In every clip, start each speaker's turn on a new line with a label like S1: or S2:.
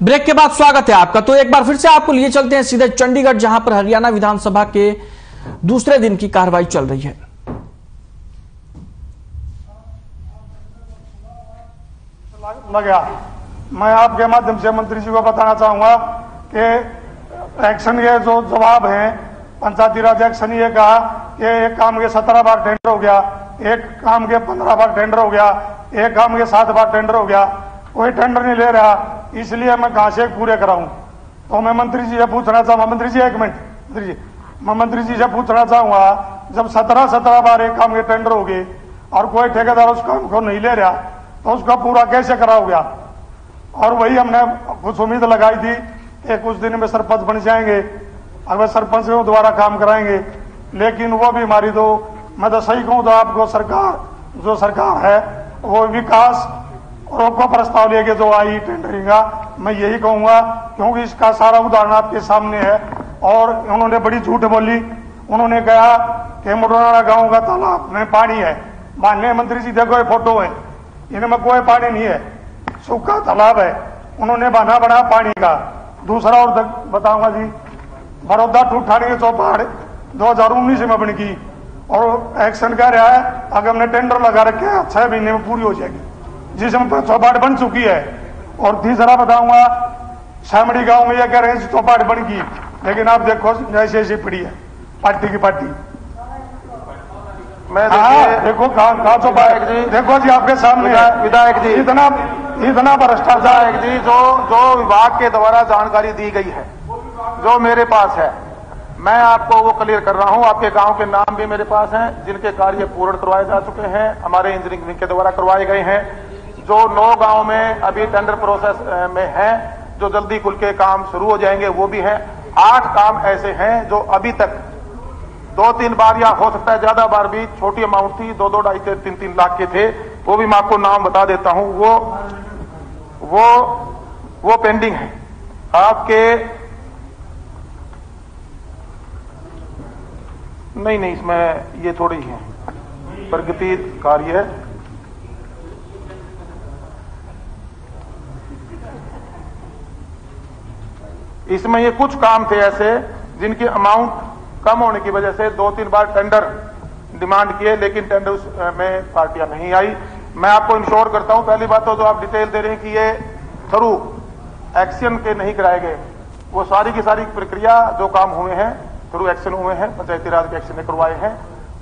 S1: Break के बाद स्वागत है आपका। तो एक बार फिर से आपको लिए चलते हैं सीधे चंडीगढ़, जहां पर हरियाणा विधानसभा के दूसरे दिन की कार्रवाई चल रही है।
S2: मैं आपके माध्यम से मंत्री जी को बताना चाहूंगा कि एक्शन के जो जवाब हैं, पंचायती राज एक्शन ये कहा कि एक काम के 17 बार टेंडर हो गया, एक काम के 15 बार टेंडर हो गया, एक काम के 7 बार टेंडर हो गया, कोई टेंडर नहीं ले रहा, इसलिए मैं कहां से पूरे कराऊं। तो मैं मंत्री जी से पूछना चाहूंगा, मंत्री जी एक मिनट, मंत्री जी मैं मंत्री जी से पूछना चाहूंगा, जब 17 बार एक काम के टेंडर हो गए और कोई ठेकेदार उस काम को नहीं ले रहा तो उसका पूरा कैसे कराओगे? और वही हमने कुछ उम्मीद लगाई थी कि कुछ दिन में सरपंच बन जाएंगे, अगर सरपंच को दोबारा काम कराएंगे, लेकिन वो भी हमारी तो मैं तो सही कहूं तो आपको सरकार जो सरकार है वो विकास और को प्रस्ताव लेके जो आई टेंडरिंग का, मैं यही कहूंगा क्योंकि इसका सारा उदाहरण आपके सामने है। और उन्होंने बड़ी झूठ बोली, उन्होंने कहा कि मुडराना गांव का तालाब में पानी है। माननीय मंत्री जी देखो ये फोटो है, इनमें कोई पानी नहीं है, सूखा तालाब है, उन्होंने बना बना पानी का। दूसरा और बताऊंगा जी, बड़ौदा ठूठानी के चौपाड़ 2019 में बन की और एक्शन कह रहा है अगर हमने टेंडर लगा रखे हैं 6 महीने में पूरी हो जाएगी, जिसमें चौपाड़ बन चुकी है। और तीसरा बताऊंगा, शामड़ी गांव में यह कह रहे हैं चौपाड़ बन की, लेकिन आप देखो ऐसी ऐसी पड़ी है पार्टी की पार्टी। मैं देखो कहा चौपाड़ देखो जी आपके सामने
S3: विधायक जी
S2: इतना भ्रष्टाचार
S3: जी जो विभाग के द्वारा जानकारी दी गई है, जो मेरे पास है, मैं आपको वो क्लियर कर रहा हूं। आपके गांव के नाम भी मेरे पास हैं जिनके कार्य पूर्ण करवाए जा चुके हैं, हमारे इंजीनियरिंग विंग के द्वारा करवाए गए हैं। जो 9 गांव में अभी टेंडर प्रोसेस में हैं, जो जल्दी खुल के काम शुरू हो जाएंगे वो भी हैं। 8 काम ऐसे हैं जो अभी तक 2-3 बार या हो सकता है ज्यादा बार भी छोटी अमाउंट थी, 2-2, 2.5, 3-3 लाख के थे, वो भी मैं आपको नाम बता देता हूं। वो पेंडिंग है आपके। नहीं इसमें ये थोड़ी है प्रगति कार्य है। इसमें ये कुछ काम थे ऐसे जिनकी अमाउंट कम होने की वजह से 2-3 बार टेंडर डिमांड किए, लेकिन टेंडर में पार्टियां नहीं आई। मैं आपको इंश्योर करता हूं, पहली बात तो जो आप डिटेल दे रहे हैं कि ये थ्रू एक्शन के नहीं कराए गए, वो सारी की सारी प्रक्रिया जो काम हुए हैं थ्रू एक्शन हुए हैं, पंचायती राज के एक्शन ने करवाए हैं।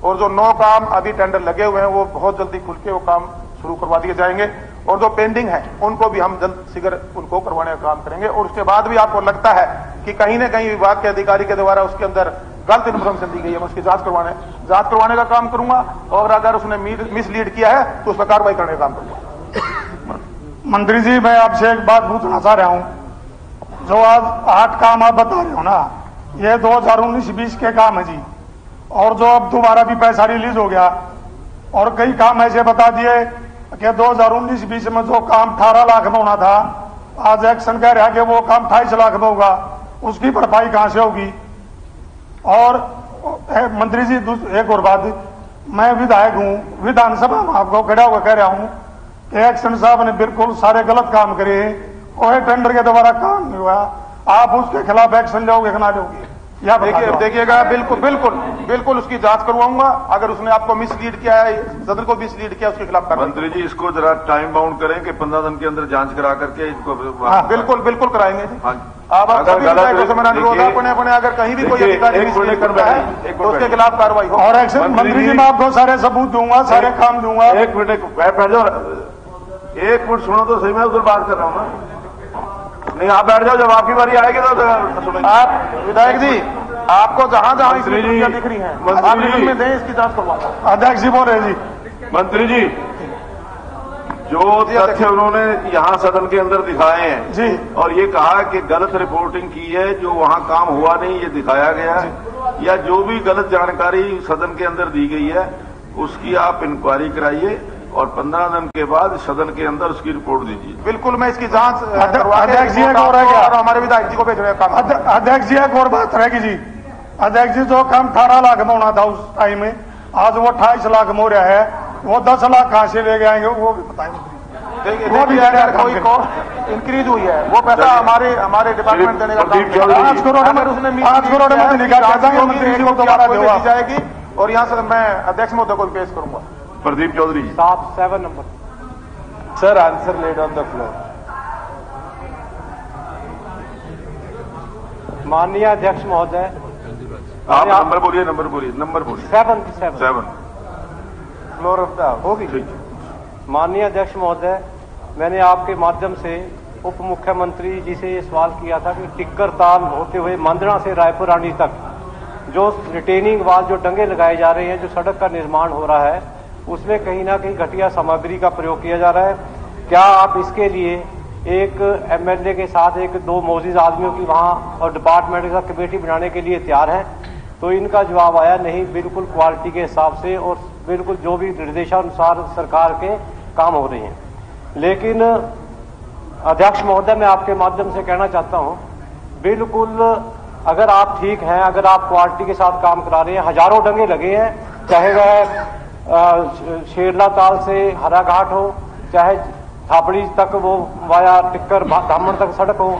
S3: और जो 9 काम अभी टेंडर लगे हुए हैं वो बहुत जल्दी खुल के वो काम शुरू करवा दिए जाएंगे। और जो पेंडिंग है उनको भी हम जल्द शीघ्र उनको करवाने का काम करेंगे। और उसके बाद भी आपको लगता है कि कहीं न कहीं विभाग के अधिकारी के द्वारा उसके अंदर गलत इन्फॉर्मेशन दी गई है, मैं उसकी जांच करवाने का काम करूंगा। और अगर उसने मिसलीड किया है तो उस पर कार्रवाई करने का काम करूंगा।
S2: मंत्री जी मैं आपसे एक बात पूछना चाह रहा हूं, जो आज 8 काम आप बता रहे हो ना, ये 2019-20 के काम है जी, और जो अब दोबारा भी पैसा रिलीज हो गया और कई काम ऐसे बता दिए कि 2019-20 में जो काम 18 लाख में होना था, आज एक्शन कह रहा है कि वो काम 28 लाख में होगा, उसकी भरपाई कहां से होगी? और मंत्री जी एक और बात, मैं विधायक हूं, विधानसभा में आपको खड़ा होकर कह रहा हूं कि एक्शन साहब ने बिल्कुल सारे गलत काम करे, कोई टेंडर के द्वारा काम नहीं हुआ, आप उसके खिलाफ एक्शन लोगे कि ना लोगे? या
S3: देखिएगा, बिल्कुल उसकी जांच करवाऊंगा। अगर उसने आपको मिसलीड किया है, सदन को मिसलीड किया, उसके खिलाफ
S4: मंत्री जी इसको जरा टाइम बाउंड करें कि 15 दिन के अंदर जांच करा करके इसको।
S3: बिल्कुल कराएंगे जी। आप अपने अगर कहीं भी कोई अधिकारी मिसलीड करता है तो उसके खिलाफ कार्रवाई हो।
S2: और एक्शन मंत्री जी मैं आपको सारे सबूत दूंगा, सारे काम दूंगा।
S4: एक मिनट बैठ जाओ, 1 मिनट सुनो तो सही, मैं उधर बात कर रहा हूँ ना। नहीं आप बैठ जाओ, जब आपकी बारी आएगी तो सुनेंगे।
S3: आप विधायक जी आपको जहां इसमें दिख रही है आप में दें, इसकी जांच करवाओ।
S2: अध्यक्ष जी बोल रहे जी।
S4: मंत्री जी जो तथ्य उन्होंने यहाँ सदन के अंदर दिखाए हैं
S2: जी, और
S4: ये कहा कि गलत रिपोर्टिंग की है, जो वहाँ काम हुआ नहीं ये दिखाया गया है, या जो भी गलत जानकारी सदन के अंदर दी गई है उसकी आप इंक्वायरी कराइए और 15 दिन के बाद सदन के अंदर उसकी रिपोर्ट दीजिए।
S3: बिल्कुल मैं इसकी जांच
S2: अध्यक्ष जी और
S3: हमारे विधायक जी को भेज रहे काम।
S2: अध्यक्ष जी एक और बात रहेगी जी, अध्यक्ष जी जो काम 18 लाख में होना था उस टाइम में, आज वो 28 लाख में हो रहा है, वो 10 लाख कहां से ले गए आएंगे वो भी बताएंगे।
S3: देखिए अगर कोई कॉस्ट इंक्रीज हुई है वो पैसा हमारे डिपार्टमेंट देने का काम किया।
S2: 5 करोड़
S3: उसने
S2: दोबारा
S3: दी जाएगी और यहाँ से मैं अध्यक्ष महोदय को पेश करूंगा।
S4: प्रदीप चौधरी जी।
S3: 7 number.
S5: Sir, answer laid on the floor. माननीय अध्यक्ष महोदय,
S4: आप नंबर बोलिए।
S5: 7 फ्लोर ऑफ द होगी। माननीय अध्यक्ष महोदय, मैंने आपके माध्यम से उप मुख्यमंत्री जी से ये सवाल किया था कि टिक्कर ताल होते हुए मंदड़ा से रायपुर आने तक जो रिटेनिंग वाल, जो डंगे लगाए जा रहे हैं, जो सड़क का निर्माण हो रहा है, उसमें कहीं ना कहीं घटिया सामग्री का प्रयोग किया जा रहा है। क्या आप इसके लिए एक एमएलए के साथ 1-2 मोजिज आदमियों की वहां और डिपार्टमेंट के साथ कमेटी बनाने के लिए तैयार हैं? तो इनका जवाब आया नहीं, बिल्कुल क्वालिटी के हिसाब से और बिल्कुल जो भी निर्देशानुसार सरकार के काम हो रहे हैं। लेकिन अध्यक्ष महोदय, मैं आपके माध्यम से कहना चाहता हूं, बिल्कुल अगर आप ठीक हैं, अगर आप क्वालिटी के साथ काम करा रहे हैं, हजारों डंगे लगे हैं, चाहे वह शेरला ताल से हरा घाट हो, चाहे थापड़ी तक वो वाया टिक्कर धामन तक सड़क हो,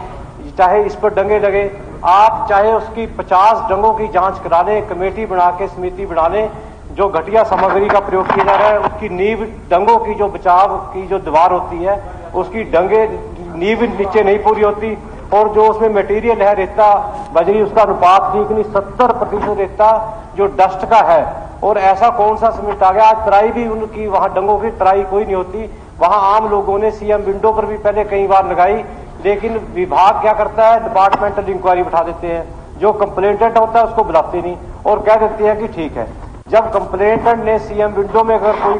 S5: चाहे इस पर डंगे लगे, आप चाहे उसकी 50 डंगों की जांच करा लें, कमेटी बना के समिति बना लें। जो घटिया सामग्री का प्रयोग किया जा रहा है, उसकी नींव, डंगों की जो बचाव की जो दीवार होती है, उसकी डंगे नींव नीचे नहीं पूरी होती, और जो उसमें मटेरियल है रेता बजरी, उसका अनुपात ठीक नहीं, 70% रेता जो डस्ट का है। और ऐसा कौन सा सीमेंट आ गया, आज तराई भी उनकी वहां डंगों की तराई कोई नहीं होती। वहां आम लोगों ने सीएम विंडो पर भी पहले कई बार लगाई, लेकिन विभाग क्या करता है, डिपार्टमेंटल इंक्वायरी बैठा देते हैं, जो कंप्लेंटेंट होता है उसको बुलाते नहीं और कह देते हैं कि ठीक है। जब कंप्लेंटेंट ने सीएम विंडो में अगर कोई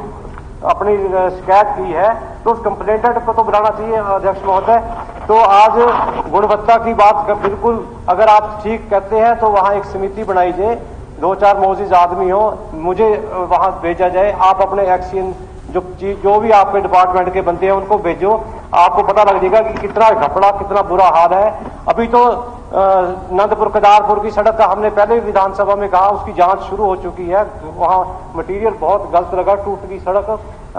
S5: अपनी शिकायत की है तो उस कंप्लेंटेंट को तो बुलाना चाहिए अध्यक्ष महोदय। तो आज गुणवत्ता की बात बिल्कुल अगर आप ठीक कहते हैं तो वहां एक समिति बनाई जाए, 2-4 मोजिज आदमी हो, मुझे वहां भेजा जाए, आप अपने एक्शन जो भी आपके डिपार्टमेंट के बंदे हैं उनको भेजो, आपको पता लग जाएगा कि कितना घपला, कितना बुरा हाल है। अभी तो नंदपुर केदारपुर की सड़क का हमने पहले भी विधानसभा में कहा, उसकी जांच शुरू हो चुकी है, वहां मटेरियल बहुत गलत लगा, टूट गई सड़क।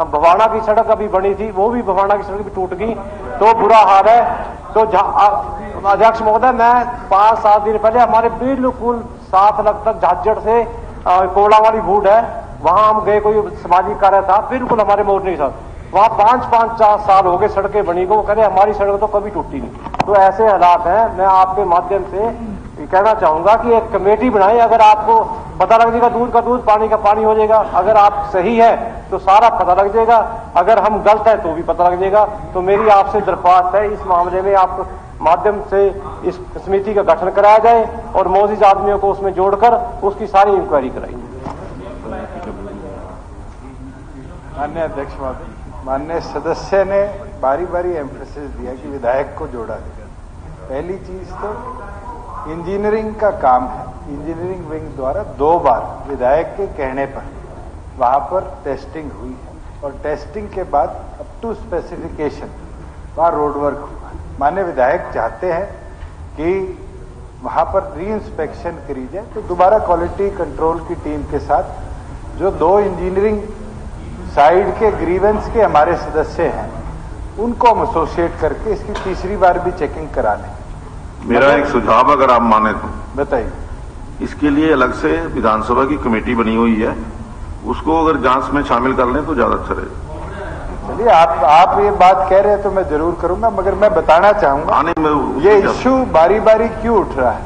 S5: भवाना की सड़क अभी बनी थी, वो भी भवाना की सड़क भी टूट गई, तो बुरा हाल है। तो अध्यक्ष महोदय, मैं 5-7 दिन पहले हमारे बिल्कुल 7 लाख तक झाझड़ से कोड़ा वाली भूड है, वहां हम गए, कोई सामाजिक कार्य था, बिल्कुल हमारे मोर्चे के साथ, वहां 5-5 साल हो गए सड़कें बनी को, वो कह रहे हमारी सड़क तो कभी टूटी नहीं। तो ऐसे हालात हैं। मैं आपके माध्यम से कहना चाहूंगा कि एक कमेटी बनाएं, अगर आपको पता लग जाएगा दूध का दूध, पानी का पानी हो जाएगा, अगर आप सही है तो सारा पता लग जाएगा, अगर हम गलत है तो भी पता लग जाएगा। तो मेरी आपसे दरख्वास्त है, इस मामले में आप माध्यम से इस समिति का गठन कराया जाए और मोजिज आदमियों को उसमें जोड़कर उसकी सारी इंक्वायरी कराई। माननीय अध्यक्ष महोदय, माननीय सदस्य ने बारी बारी एम्फेसिस दिया कि विधायक को जोड़ा गया। पहली चीज तो इंजीनियरिंग का काम है, इंजीनियरिंग विंग द्वारा 2 बार विधायक के कहने पर वहां पर टेस्टिंग हुई है और टेस्टिंग के बाद अप टू स्पेसिफिकेशन वहां रोड वर्क हुआ। माननीय विधायक चाहते हैं कि वहां पर री इंस्पेक्शन करी जाए, तो दोबारा क्वालिटी कंट्रोल की टीम के साथ जो 2 इंजीनियरिंग साइड के ग्रीवेंस के हमारे सदस्य हैं उनको हम एसोसिएट करके इसकी तीसरी बार भी चेकिंग करा लें।
S4: मेरा एक सुझाव अगर आप माने तो
S5: बताइए।
S4: इसके लिए अलग से विधानसभा की कमेटी बनी हुई है, उसको अगर जांच में शामिल कर लें तो ज्यादा अच्छा रहेगा।
S5: चलिए, आप ये बात कह रहे हैं तो मैं जरूर करूंगा, मगर मैं बताना चाहूंगा
S4: आने में
S5: ये इश्यू बारी बारी क्यों उठ रहा है।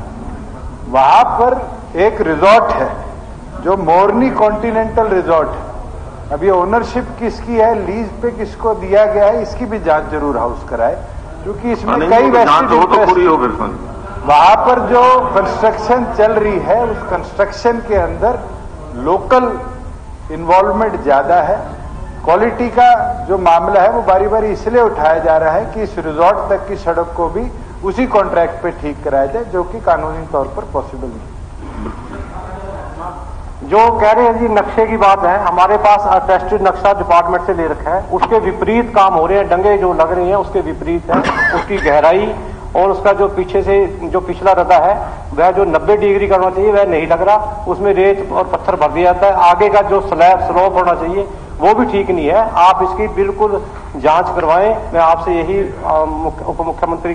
S5: वहां पर एक रिजॉर्ट है जो मोरनी कॉन्टिनेंटल रिजॉर्ट है, अब ये ओनरशिप किसकी है, लीज पे किसको दिया गया है, इसकी भी जांच जरूर हाउस कराए, क्योंकि इसमें कई वेस्टेड इंटरेस्ट। वहां पर जो कंस्ट्रक्शन चल रही है उस कंस्ट्रक्शन के अंदर लोकल इन्वॉल्वमेंट ज्यादा है। क्वालिटी का जो मामला है वो बारी बारी इसलिए उठाया जा रहा है कि इस रिजॉर्ट तक की सड़क को भी उसी कॉन्ट्रैक्ट पे ठीक कराया जाए, जो कि कानूनी तौर पर पॉसिबल नहीं।
S6: जो कह रहे हैं जी नक्शे की बात है, हमारे पास अटेस्टेड नक्शा डिपार्टमेंट से ले रखा है, उसके विपरीत काम हो रहे हैं, डंगे जो लग रहे हैं उसके विपरीत है, उसकी गहराई और उसका जो पीछे से जो पिछला रदा है वह जो 90 डिग्री करना चाहिए वह नहीं लग रहा, उसमें रेत और पत्थर भर दिया जाता है। आगे का जो स्लोप होना चाहिए वो भी ठीक नहीं है। आप इसकी बिल्कुल जांच करवाएं। मैं आपसे यही उप मुख्यमंत्री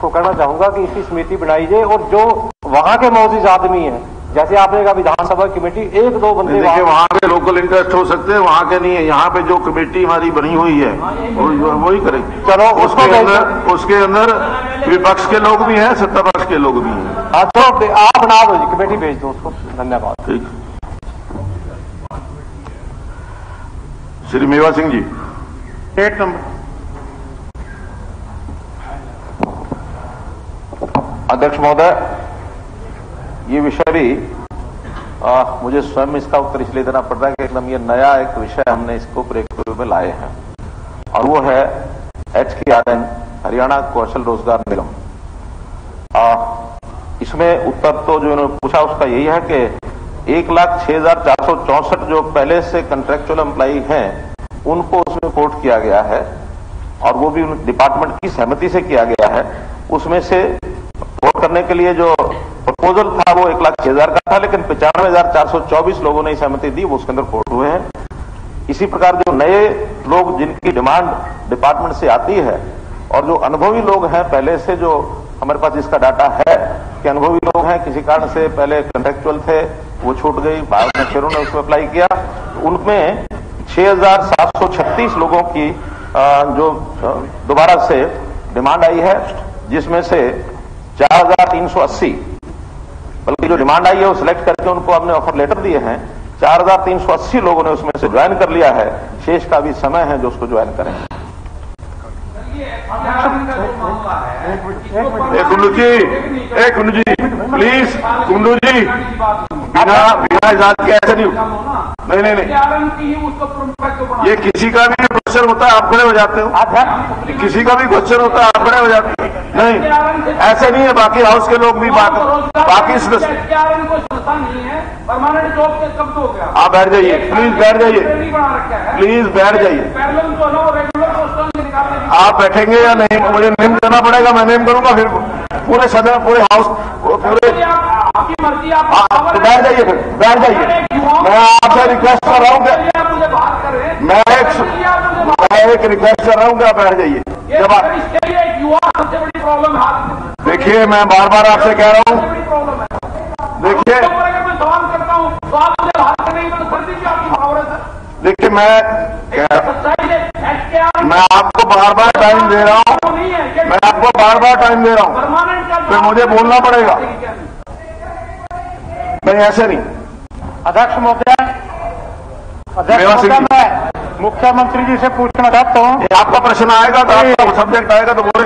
S6: को कहना चाहूंगा कि इसकी समिति बनाई जाए और जो वहां के मौजूद आदमी हैं, जैसे आपने कहा विधानसभा कमेटी, एक दो बंदे
S4: देखिए वहां के लोकल इंटरेस्ट हो सकते हैं, वहां के नहीं है। यहाँ पे जो कमेटी हमारी बनी हुई है वही करेगी।
S6: चलो
S4: उसके अंदर विपक्ष के लोग भी हैं, सत्ता पक्ष के लोग भी हैं।
S6: हाँ तो आप बना दो, कमेटी भेज दो उसको। धन्यवाद।
S4: ठीक। श्री मेवा सिंह जी,
S2: 8 नंबर।
S7: अध्यक्ष महोदय, ये विषय भी मुझे स्वयं इसका उत्तर इसलिए देना पड़ता है कि एकदम ये नया एक विषय हमने इसको प्रेक्षक रूप में लाए हैं, और वो है HKRN, हरियाणा कौशल रोजगार निगम। इसमें उत्तर तो जो इन्होंने पूछा उसका यही है कि 1,06,464 जो पहले से कंट्रेक्चुअल एम्प्लॉई हैं उनको उसमें कोट किया गया है, और वो भी डिपार्टमेंट की सहमति से किया गया है। उसमें से वोट करने के लिए जो प्रपोजल था वो 1,06,000 का था, लेकिन 95,424 लोगों ने सहमति दी, वो उसके अंदर वोट हुए हैं। इसी प्रकार जो नए लोग जिनकी डिमांड डिपार्टमेंट से आती है, और जो अनुभवी लोग हैं पहले से, जो हमारे पास इसका डाटा है कि अनुभवी लोग हैं, किसी कारण से पहले कंट्रेक्चुअल थे, वो छूट गई, बाद में फिर उन्होंने उसमें अप्लाई किया, उनमें 6,736 लोगों की जो दोबारा से डिमांड आई है, जिसमें से 4,380 बल्कि जो डिमांड आई है वो सिलेक्ट करके उनको हमने ऑफर लेटर दिए हैं। 4,380 लोगों ने उसमें से ज्वाइन कर लिया है। शेष का भी समय है जो उसको ज्वाइन करेंगे।
S4: कुंडू जी प्लीज, कुंडू जी बिना इजाजत के ऐसे नहीं। ये किसी का भी क्वेश्चन होता है, आप खड़े हो जाते हो। किसी का भी क्वेश्चन होता है, आप खड़े हो जाते हो। नहीं, ऐसे नहीं है। बाकी हाउस के लोग भी बाकी
S8: परमानेंट जॉब के कब हो गया।
S4: आप बैठ जाइए, प्लीज बैठ जाइए, प्लीज बैठ जाइए। आप बैठेंगे या नहीं, मुझे नेम करना पड़ेगा, मैं नेम करूंगा, फिर पूरे सदन, पूरे हाउस, पूरे
S8: आपकी मर्जी। आप
S4: तो बैठ जाइए, फिर बैठ जाइए। मैं आपसे रिक्वेस्ट कर रहा हूँ कि
S8: मुझे बात करें।
S4: मैं एक रिक्वेस्ट कर रहा हूँ कि आप बैठ जाइए। जब आप
S8: युवा सबसे बड़ी प्रॉब्लम है।
S4: देखिए, मैं बार बार आपसे कह रहा हूँ, देखिए
S8: अगर मैं सवाल करता हूँ तो आप मुझे बात करने की कर दीजिए, आपकी पावर है।
S4: देखिए, मैं आपको बार बार टाइम दे रहा हूँ, मैं आपको बार बार टाइम दे रहा हूँ, फिर मुझे बोलना पड़ेगा। नहीं, ऐसे नहीं।
S6: अध्यक्ष महोदय, मैं मुख्यमंत्री जी से पूछना चाहता हूँ।
S4: आपका प्रश्न आएगा तो आपका सब्जेक्ट आएगा तो बोले।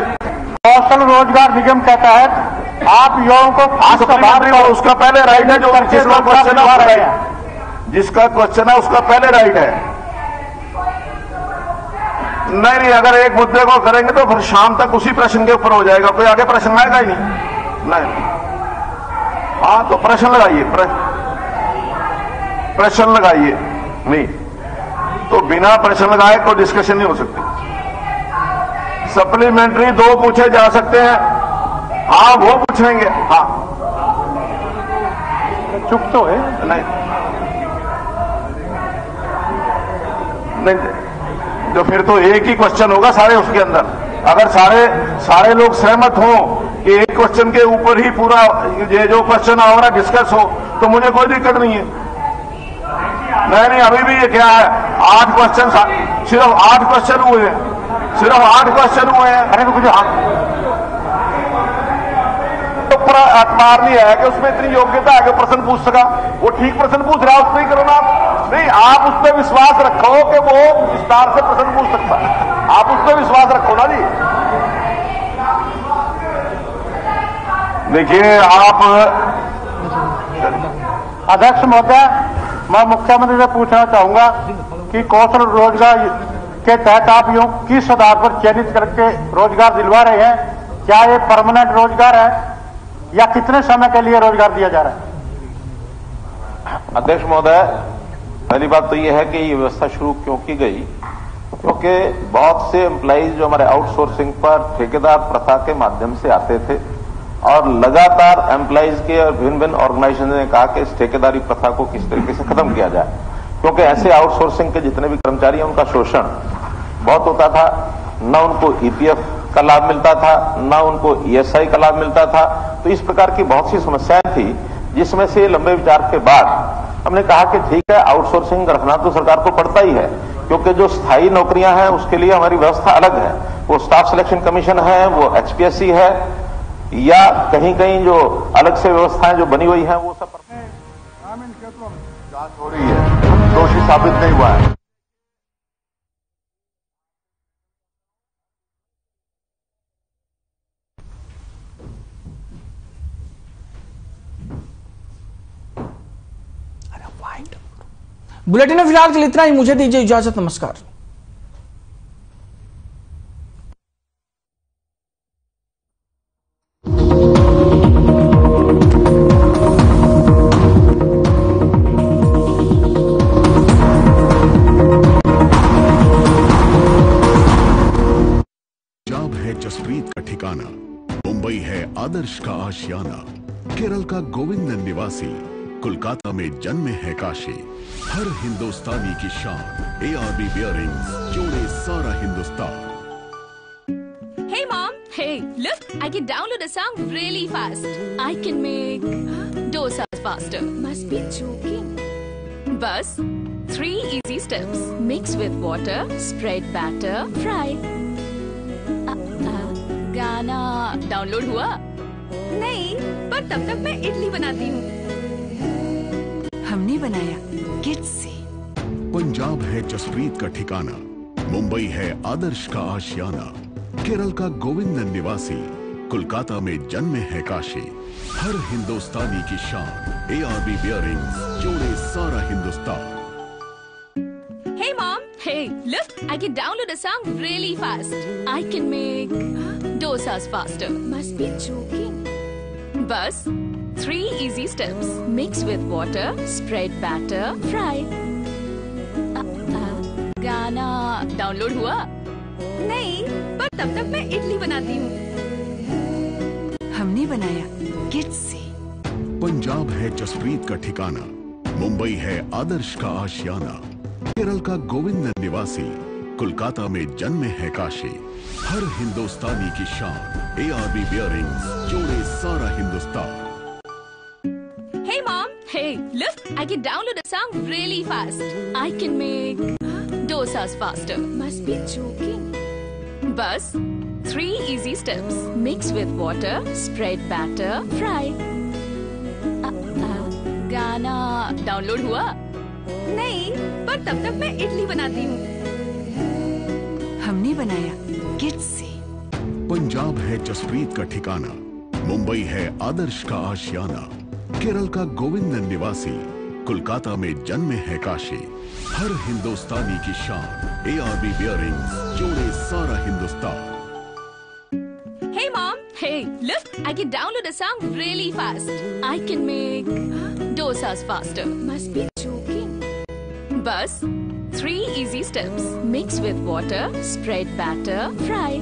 S6: कौशल रोजगार निगम के तहत आप युवाओं को
S4: उसका पहले राइट है, जो जिसका क्वेश्चन है, जिसका क्वेश्चन है उसका पहले राइट है। नहीं, अगर एक मुद्दे को करेंगे तो फिर शाम तक उसी प्रश्न के ऊपर हो जाएगा, कोई आगे प्रश्न आएगा ही नहीं। हाँ, तो प्रश्न लगाइए, प्रश्न लगाइए। नहीं तो बिना प्रश्न लगाए कोई डिस्कशन नहीं हो सकती। सप्लीमेंट्री 2 पूछे जा सकते हैं। हाँ, वो पूछेंगे। हाँ,
S6: चुप तो है।
S4: नहीं, तो फिर तो एक ही क्वेश्चन होगा सारे उसके अंदर। अगर सारे लोग सहमत हों कि एक क्वेश्चन के ऊपर ही पूरा ये जो क्वेश्चन हमारा डिस्कस हो, तो मुझे कोई दिक्कत नहीं है। नहीं, अभी भी ये क्या है, 8 क्वेश्चन, सिर्फ 8 क्वेश्चन हुए हैं, सिर्फ 8 क्वेश्चन हुए हैं। अरे मुझे एतबार नहीं है कि उसमें इतनी योग्यता है कि प्रश्न पूछ सका। वो ठीक प्रश्न पूछ रहा है, उस पर ही करो ना। नहीं, आप उस पर विश्वास रखो कि वो विस्तार से प्रश्न पूछ सकता है, आप उस पर विश्वास रखो ना जी। देखिए, आप
S6: अध्यक्ष महोदय, मैं मुख्यमंत्री से पूछना चाहूंगा कि कौशल रोजगार के तहत आप यूं किस आधार पर चयनित करके रोजगार दिलवा रहे हैं? क्या ये परमानेंट रोजगार है या कितने समय के लिए रोजगार दिया जा रहा है?
S7: अध्यक्ष महोदय, पहली बात तो यह है कि ये व्यवस्था शुरू क्यों की गई, क्योंकि बहुत से एम्प्लॉइज जो हमारे आउटसोर्सिंग पर ठेकेदार प्रथा के माध्यम से आते थे, और लगातार एम्प्लॉइज के और भिन्न भिन्न ऑर्गेनाइजेशन ने कहा कि इस ठेकेदारी प्रथा को किस तरीके से खत्म किया जाए, क्योंकि ऐसे आउटसोर्सिंग के जितने भी कर्मचारी हैं उनका शोषण बहुत होता था। न उनको ईपीएफ का लाभ मिलता था, न उनको ईएसआई का लाभ मिलता था। तो इस प्रकार की बहुत सी समस्याएं थी, जिसमें से लंबे विचार के बाद हमने कहा कि ठीक है, आउटसोर्सिंग रखना तो सरकार को पड़ता ही है, क्योंकि जो स्थायी नौकरियां हैं उसके लिए हमारी व्यवस्था अलग है। वो स्टाफ सिलेक्शन कमीशन है, वो एचपीएससी है, या कहीं कहीं जो अलग से व्यवस्थाएं जो बनी हुई हैं वो सब
S9: ग्रामीण क्षेत्रों में जांच हो रही है, दोषी साबित नहीं हुआ है।
S1: बुलेटिन में फिलहाल के लिए इतना ही। मुझे दीजिए इजाजत। नमस्कार।
S10: पंजाब है जसप्रीत का ठिकाना, मुंबई है आदर्श का आशियाना, केरल का गोविंद निवासी, कोलकाता में जन्मे है काशी। हर हिंदुस्तानी की शान, ARB बियरिंग्स जोड़े सारा Hindustan.
S11: Hey mom, hey, look, I can download a song really fast. I can make dosas faster. Must be joking. Bus, 3 easy steps. Mix with water, spread batter, fry. गाना डाउनलोड हुआ? नहीं, पर तब तक मैं इडली बनाती हूँ। हमने बनाया किड्स से।
S10: पंजाब है जसप्रीत का ठिकाना, मुंबई है आदर्श का आशियाना, केरल का गोविंद निवासी, कोलकाता में जन्मे है काशी। हर हिंदुस्तानी की शान, ARB बियरिंग्स जोड़े सारा Hindustan.
S11: Hey mom, hey, look, I can download a song really fast. I can make dosas faster. Must be joking. Bus, 3 easy steps. Mix with water, spread batter, fry. गाना डाउनलोड हुआ? नहीं, पर तब तक मैं इडली बनाती हूँ। हमने बनाया किड्स से।
S10: पंजाब है जसप्रीत का ठिकाना, मुंबई है आदर्श का आशियाना, केरल का गोविंद निवासी, कोलकाता में जन्मे है काशी। हर हिंदुस्तानी की शान, ARB बियरिंग्स जोड़े सारा Hindustan.
S11: Hey mom, hey, look, I can download a song really fast. I can make dosas faster. Must be joking. Bus, 3 easy steps. Mix with water, spread batter, fry. गाना डाउनलोड हुआ? नहीं, पर तब तक मैं इडली बनाती हूँ। हमने बनाया किड्स से।
S10: पंजाब है जसप्रीत का ठिकाना, मुंबई है आदर्श का आशियाना, केरल का गोविंद निवासी, कोलकाता में जन्मे है काशी। हर हिंदुस्तानी की शान, ARB बियरिंग्स जोड़े सारा Hindustan.
S11: Hey mom, hey, look, I can download a song really fast. I can make dosas faster. Must be joking. Bus, 3 easy steps. Mix with water, spread batter, fry.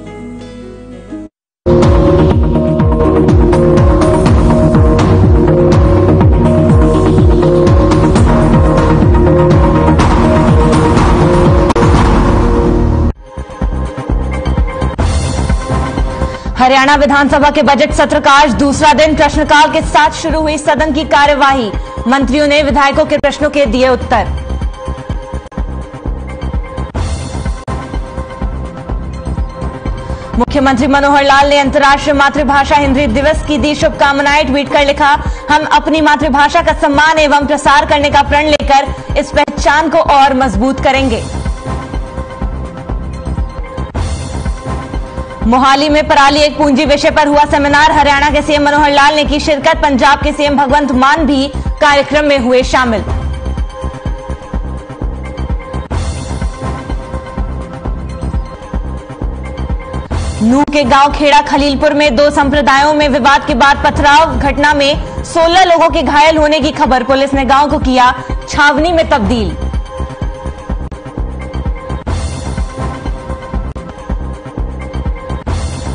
S12: Haryana विधानसभा के बजट सत्र का आज दूसरा दिन प्रश्नकाल के साथ शुरू हुई सदन की कार्यवाही। मंत्रियों ने विधायकों के प्रश्नों के दिए उत्तर। मुख्यमंत्री मनोहर लाल ने अंतर्राष्ट्रीय मातृभाषा हिंदी दिवस की दी शुभकामनाएं। ट्वीट कर लिखा, हम अपनी मातृभाषा का सम्मान एवं प्रसार करने का प्रण लेकर इस पहचान को और मजबूत करेंगे। मोहाली में पराली एक पूंजी विषय पर हुआ सेमिनार। हरियाणा के सीएम मनोहर लाल ने की शिरकत। पंजाब के सीएम भगवंत मान भी कार्यक्रम में हुए शामिल। नूह के गांव खेड़ा खलीलपुर में 2 संप्रदायों में विवाद के बाद पथराव। घटना में 16 लोगों के घायल होने की खबर। पुलिस ने गांव को किया छावनी में तब्दील।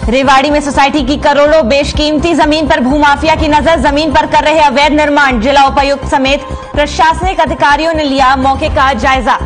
S12: रेवाड़ी में सोसाइटी की करोड़ों बेशकीमती जमीन पर भूमाफिया की नजर, जमीन पर कर रहे अवैध निर्माण। जिला उपायुक्त समेत प्रशासनिक अधिकारियों ने लिया मौके का जायजा।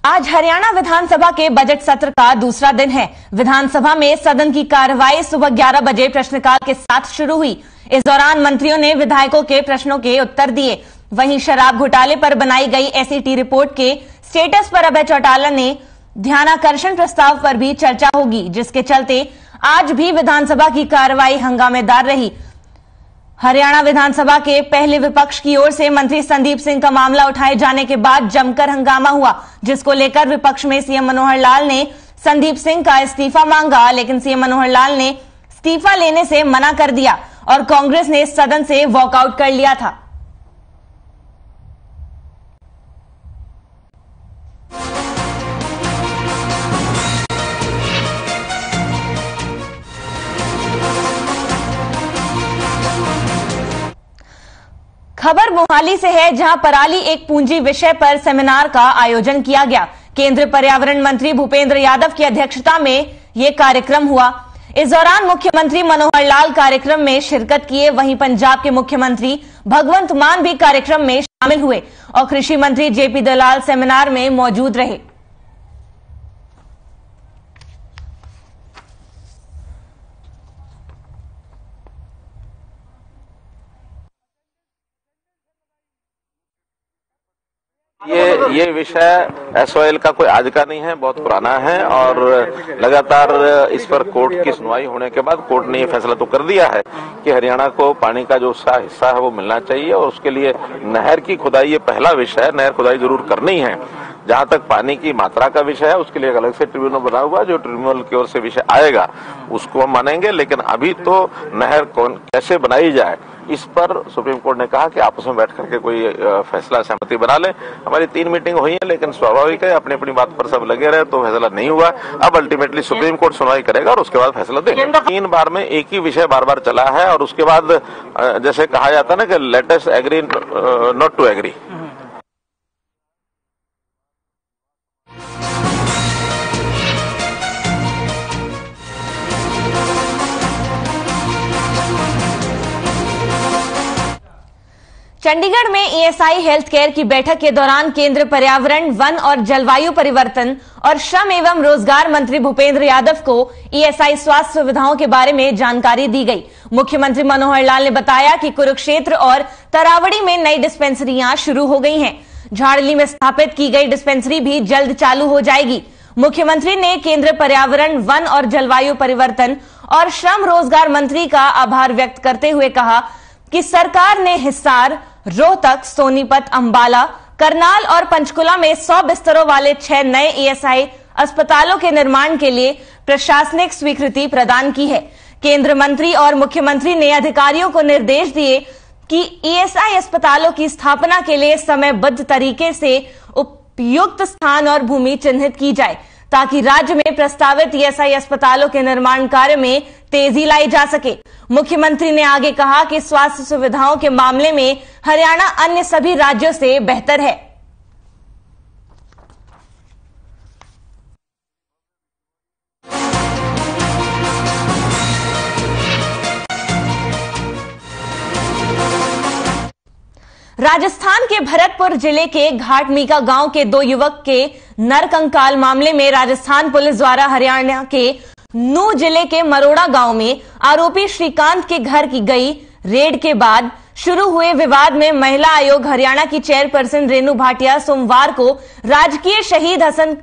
S12: आज हरियाणा विधानसभा के बजट सत्र का दूसरा दिन है। विधानसभा में सदन की कार्रवाई सुबह 11 बजे प्रश्नकाल के साथ शुरू हुई। इस दौरान मंत्रियों ने विधायकों के प्रश्नों के उत्तर दिए। वहीं शराब घोटाले पर बनाई गई एसआईटी रिपोर्ट के स्टेटस पर अभय चौटाला ने ध्यानाकर्षण प्रस्ताव पर भी चर्चा होगी, जिसके चलते आज भी विधानसभा की कार्रवाई हंगामेदार रही। हरियाणा विधानसभा के पहले विपक्ष की ओर से मंत्री संदीप सिंह का मामला उठाए जाने के बाद जमकर हंगामा हुआ, जिसको लेकर विपक्ष में सीएम मनोहर लाल ने संदीप सिंह का इस्तीफा मांगा, लेकिन सीएम मनोहर लाल ने इस्तीफा लेने से मना कर दिया और कांग्रेस ने सदन से वॉकआउट कर लिया था। खबर मोहाली से है, जहां पराली एक पूंजी विषय पर सेमिनार का आयोजन किया गया। केंद्रीय पर्यावरण मंत्री भूपेंद्र यादव की अध्यक्षता में यह कार्यक्रम हुआ। इस दौरान मुख्यमंत्री मनोहर लाल कार्यक्रम में शिरकत किए। वहीं पंजाब के मुख्यमंत्री भगवंत मान भी कार्यक्रम में शामिल हुए और कृषि मंत्री जेपी दलाल सेमिनार में मौजूद रहे।
S7: ये विषय एसओएल का कोई आज का नहीं है, बहुत पुराना है और लगातार इस पर कोर्ट की सुनवाई होने के बाद कोर्ट ने ये फैसला तो कर दिया है कि हरियाणा को पानी का जो उसका हिस्सा है वो मिलना चाहिए और उसके लिए नहर की खुदाई ये पहला विषय है। नहर खुदाई जरूर करनी है। जहां तक पानी की मात्रा का विषय है उसके लिए एक अलग से ट्रिब्यूनल बना हुआ, जो ट्रिब्यूनल की ओर से विषय आएगा उसको हम मानेंगे, लेकिन अभी तो नहर कैसे बनाई जाए इस पर सुप्रीम कोर्ट ने कहा कि आपस में बैठ करके कोई फैसला सहमति बना ले। हमारी 3 मीटिंग हुई है, लेकिन स्वाभाविक है अपनी अपनी बात पर सब लगे रहे तो फैसला नहीं हुआ। अब अल्टीमेटली सुप्रीम कोर्ट सुनवाई करेगा और उसके बाद फैसला देगा। 3 बार में एक ही विषय बार बार चला है और उसके बाद जैसे कहा जाता है ना कि let us agree not to agree.
S12: Chandigarh में ईएसआई हेल्थ केयर की बैठक के दौरान केंद्रीय पर्यावरण, वन और जलवायु परिवर्तन और श्रम एवं रोजगार मंत्री भूपेंद्र यादव को ईएसआई स्वास्थ्य सुविधाओं के बारे में जानकारी दी गई। मुख्यमंत्री मनोहर लाल ने बताया कि कुरुक्षेत्र और तरावड़ी में नई डिस्पेंसरियां शुरू हो गई हैं। झाड़ली में स्थापित की गई डिस्पेंसरी भी जल्द चालू हो जाएगी। मुख्यमंत्री ने केंद्रीय पर्यावरण, वन और जलवायु परिवर्तन और श्रम रोजगार मंत्री का आभार व्यक्त करते हुए कहा कि सरकार ने हिसार, रोहतक, सोनीपत, अंबाला, करनाल और पंचकुला में 100 बिस्तरों वाले 6 नए ईएसआई अस्पतालों के निर्माण के लिए प्रशासनिक स्वीकृति प्रदान की है। केंद्रीय मंत्री और मुख्यमंत्री ने अधिकारियों को निर्देश दिए कि ईएसआई अस्पतालों की स्थापना के लिए समयबद्ध तरीके से उपयुक्त स्थान और भूमि चिन्हित की जाए, ताकि राज्य में प्रस्तावित ईएसआई अस्पतालों के निर्माण कार्य में तेजी लाई जा सके। मुख्यमंत्री ने आगे कहा कि स्वास्थ्य सुविधाओं के मामले में हरियाणा अन्य सभी राज्यों से बेहतर है। राजस्थान के भरतपुर जिले के घाटमीका गांव के 2 युवक के नरकंकाल मामले में राजस्थान पुलिस द्वारा हरियाणा के नूह जिले के मरोड़ा गांव में आरोपी श्रीकांत के घर की गई रेड के बाद शुरू हुए विवाद में महिला आयोग हरियाणा की चेयरपर्सन रेणु भाटिया सोमवार को राजकीय शहीद हसन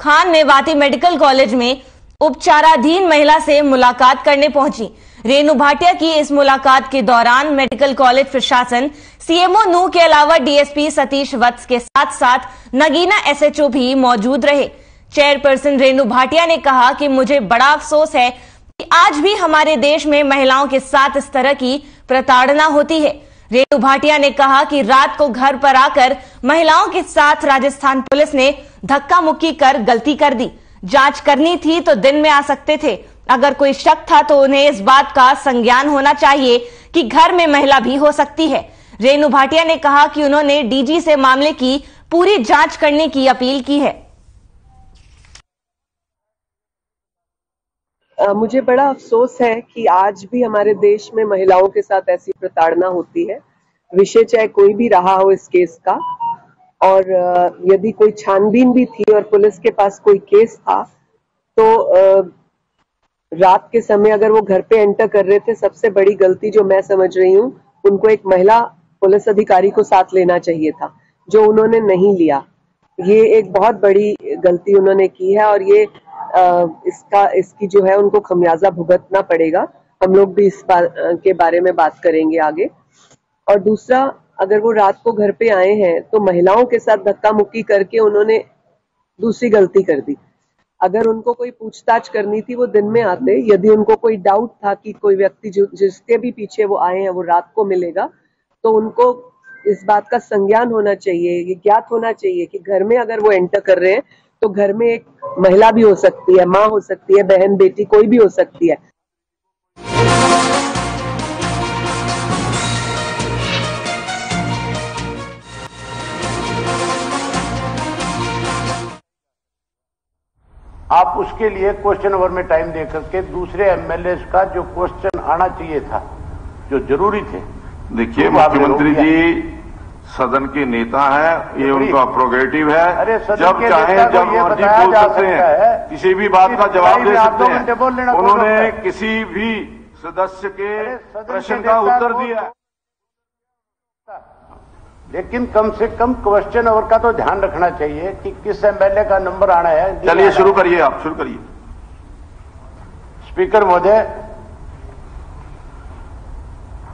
S12: खान मेवाती मेडिकल कॉलेज में उपचाराधीन महिला से मुलाकात करने पहुंची। रेणु भाटिया की इस मुलाकात के दौरान मेडिकल कॉलेज प्रशासन, सीएमओ नूह के अलावा डीएसपी सतीश वत्स के साथ साथ नगीना एसएचओ भी मौजूद रहे। चेयरपर्सन रेणु भाटिया ने कहा कि मुझे बड़ा अफसोस है कि आज भी हमारे देश में महिलाओं के साथ इस तरह की प्रताड़ना होती है। रेणु भाटिया ने कहा कि रात को घर पर आकर महिलाओं के साथ राजस्थान पुलिस ने धक्का मुक्की कर गलती कर दी। जांच करनी थी तो दिन में आ सकते थे। अगर कोई शक था तो उन्हें इस बात का संज्ञान होना चाहिए कि घर में महिला भी हो सकती है। रेणु भाटिया ने कहा कि उन्होंने डीजी से मामले की पूरी जांच करने की अपील की है।
S13: मुझे बड़ा अफसोस है कि आज भी हमारे देश में महिलाओं के साथ ऐसी प्रताड़ना होती है, विषय चाहे कोई भी रहा हो इस केस का। और यदि कोई छानबीन भी थी और पुलिस के पास कोई केस था तो रात के समय अगर वो घर पे एंटर कर रहे थे, सबसे बड़ी गलती जो मैं समझ रही हूँ, उनको एक महिला पुलिस अधिकारी को साथ लेना चाहिए था, जो उन्होंने नहीं लिया। ये एक बहुत बड़ी गलती उन्होंने की है और ये इसकी जो है उनको खमियाजा भुगतना पड़ेगा। हम लोग भी इस के बारे में बात करेंगे आगे। और दूसरा, अगर वो रात को घर पे आए हैं तो महिलाओं के साथ धक्का मुक्की करके उन्होंने दूसरी गलती कर दी। अगर उनको कोई पूछताछ करनी थी वो दिन में आते। यदि उनको कोई डाउट था कि कोई व्यक्ति जिसके भी पीछे वो आए हैं वो रात को मिलेगा, तो उनको इस बात का संज्ञान होना चाहिए, ये ज्ञात होना चाहिए कि घर में अगर वो एंटर कर रहे हैं तो घर में एक महिला भी हो सकती है, माँ हो सकती है, बहन, बेटी, कोई भी हो सकती है।
S14: आप उसके लिए क्वेश्चन आवर में टाइम दे करके दूसरे एमएलए का जो क्वेश्चन आना चाहिए था, जो जरूरी थे।
S4: देखिए, मुख्यमंत्री जी सदन के नेता हैं, ये उनका प्रोगेटिव है। जब चाहे जब मर्जी बोल सकते हैं, किसी भी बात का जवाब दे सकते हैं। उन्होंने किसी भी सदस्य के प्रश्न का उत्तर दिया,
S14: लेकिन कम से कम क्वेश्चन आवर का तो ध्यान रखना चाहिए कि किस एमएलए का नंबर आना है।
S4: चलिए शुरू करिए, आप शुरू करिए।
S14: स्पीकर महोदय,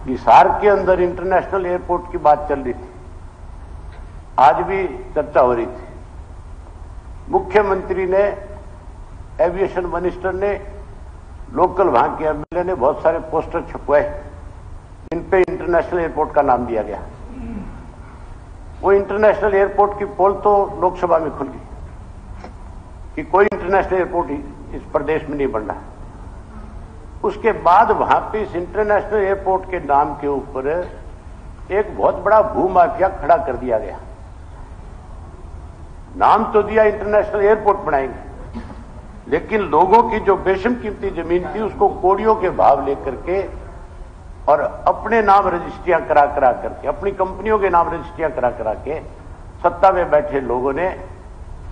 S14: हिसार के अंदर इंटरनेशनल एयरपोर्ट की बात चल रही थी, आज भी चर्चा हो रही थी। मुख्यमंत्री ने, एविएशन मिनिस्टर ने, लोकल वहां के एमएलए ने बहुत सारे पोस्टर छपवाए, इन पे इंटरनेशनल एयरपोर्ट का नाम दिया गया। वो इंटरनेशनल एयरपोर्ट की पोल तो लोकसभा में खुल गई कि कोई इंटरनेशनल एयरपोर्ट इस प्रदेश में नहीं बन रहा। उसके बाद वहां पे इस इंटरनेशनल एयरपोर्ट के नाम के ऊपर एक बहुत बड़ा भूमाफिया खड़ा कर दिया गया। नाम तो दिया इंटरनेशनल एयरपोर्ट बनाएंगे, लेकिन लोगों की जो बेशम कीमती जमीन थी उसको कोड़ियों के भाव लेकर के और अपने नाम रजिस्ट्रियां करा करके, अपनी कंपनियों के नाम रजिस्ट्रियां करा के सत्ता में बैठे लोगों ने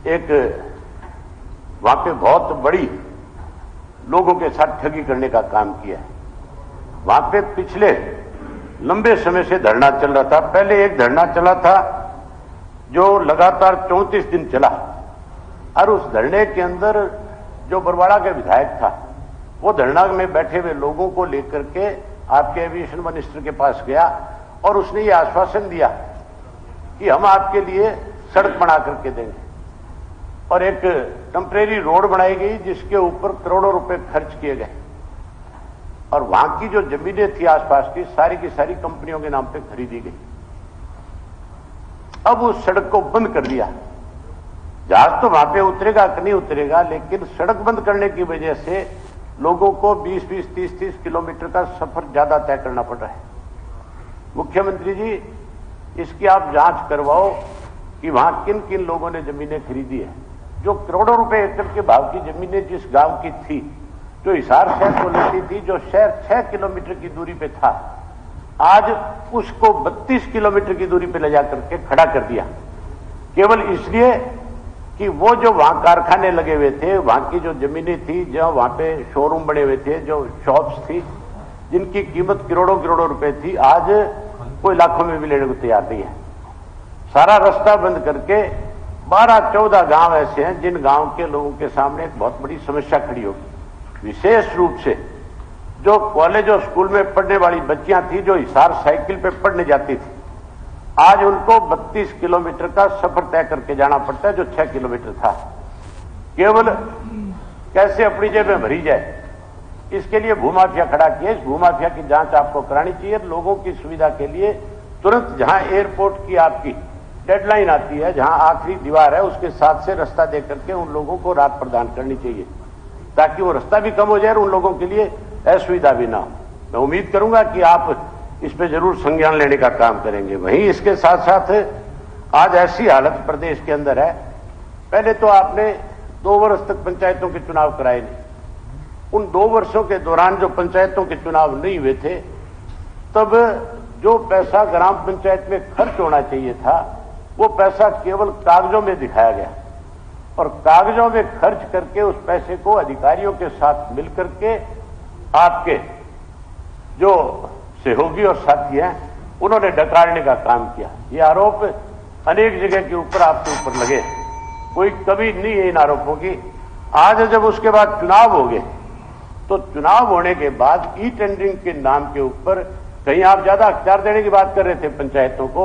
S14: एक वहां पे बहुत बड़ी लोगों के साथ ठगी करने का काम किया है। वहां पे पिछले लंबे समय से धरना चल रहा था। पहले एक धरना चला था जो लगातार 34 दिन चला, और उस धरने के अंदर जो बरवाड़ा के विधायक था वो धरना में बैठे हुए लोगों को लेकर के आपके एविएशन मिनिस्टर के पास गया और उसने ये आश्वासन दिया कि हम आपके लिए सड़क बना करके देंगे, और एक टेम्परेरी रोड बनाई गई जिसके ऊपर करोड़ों रुपए खर्च किए गए, और वहां की जो जमीनें थी आसपास की सारी कंपनियों के नाम पे खरीदी गई। अब उस सड़क को बंद कर दिया। जहाज तो वहां पे उतरेगा कि नहीं उतरेगा, लेकिन सड़क बंद करने की वजह से लोगों को 20-20, 30-30 किलोमीटर का सफर ज्यादा तय करना पड़ रहा है। मुख्यमंत्री जी, इसकी आप जांच करवाओ कि वहां किन किन लोगों ने जमीनें खरीदी है। जो करोड़ों रुपए एकड़ के भाव की जमीनें जिस गांव की थी, जो हिसार शहर को लगती थी, जो शहर 6 किलोमीटर की दूरी पे था, आज उसको 32 किलोमीटर की दूरी पे ले जाकर के खड़ा कर दिया, केवल इसलिए कि वो जो वहां कारखाने लगे हुए थे, वहां की जो जमीनें थी, जो वहां पे शोरूम बने हुए थे, जो शॉप्स थी जिनकी कीमत करोड़ों रुपए थी, आज कोई लाखों में भी लेने को तैयार नहीं है। सारा रास्ता बंद करके 12-14 गांव ऐसे हैं जिन गांव के लोगों के सामने एक बहुत बड़ी समस्या खड़ी होगी। विशेष रूप से जो कॉलेज और स्कूल में पढ़ने वाली बच्चियां थी, जो हिसार साइकिल पे पढ़ने जाती थी, आज उनको 32 किलोमीटर का सफर तय करके जाना पड़ता है, जो 6 किलोमीटर था। केवल कैसे अपनी जेब में भरी जाए, इसके लिए भूमाफिया खड़ा किया। इस भूमाफिया की जांच आपको करानी चाहिए। लोगों की सुविधा के लिए तुरंत जहां एयरपोर्ट की आपकी डेडलाइन आती है, जहां आखिरी दीवार है, उसके साथ से रास्ता दे करके उन लोगों को राहत प्रदान करनी चाहिए, ताकि वो रास्ता भी कम हो जाए और उन लोगों के लिए असुविधा भी ना हो। मैं उम्मीद करूंगा कि आप इस पे जरूर संज्ञान लेने का काम करेंगे। वहीं इसके साथ साथ आज ऐसी हालत प्रदेश के अंदर है, पहले तो आपने 2 वर्ष तक पंचायतों के चुनाव कराए नहीं। उन 2 वर्षों के दौरान जो पंचायतों के चुनाव नहीं हुए थे, तब जो पैसा ग्राम पंचायत में खर्च होना चाहिए था वो पैसा केवल कागजों में दिखाया गया और कागजों में खर्च करके उस पैसे को अधिकारियों के साथ मिलकर के आपके जो सहयोगी और साथी हैं उन्होंने डकारने का काम किया। ये आरोप अनेक जगह के ऊपर आपके ऊपर लगे, कोई कभी नहीं है इन आरोपों की। आज जब उसके बाद चुनाव हो गए तो चुनाव होने के बाद ई टेंडरिंग के नाम के ऊपर कहीं आप ज्यादा अख्तियार देने की बात कर रहे थे पंचायतों को,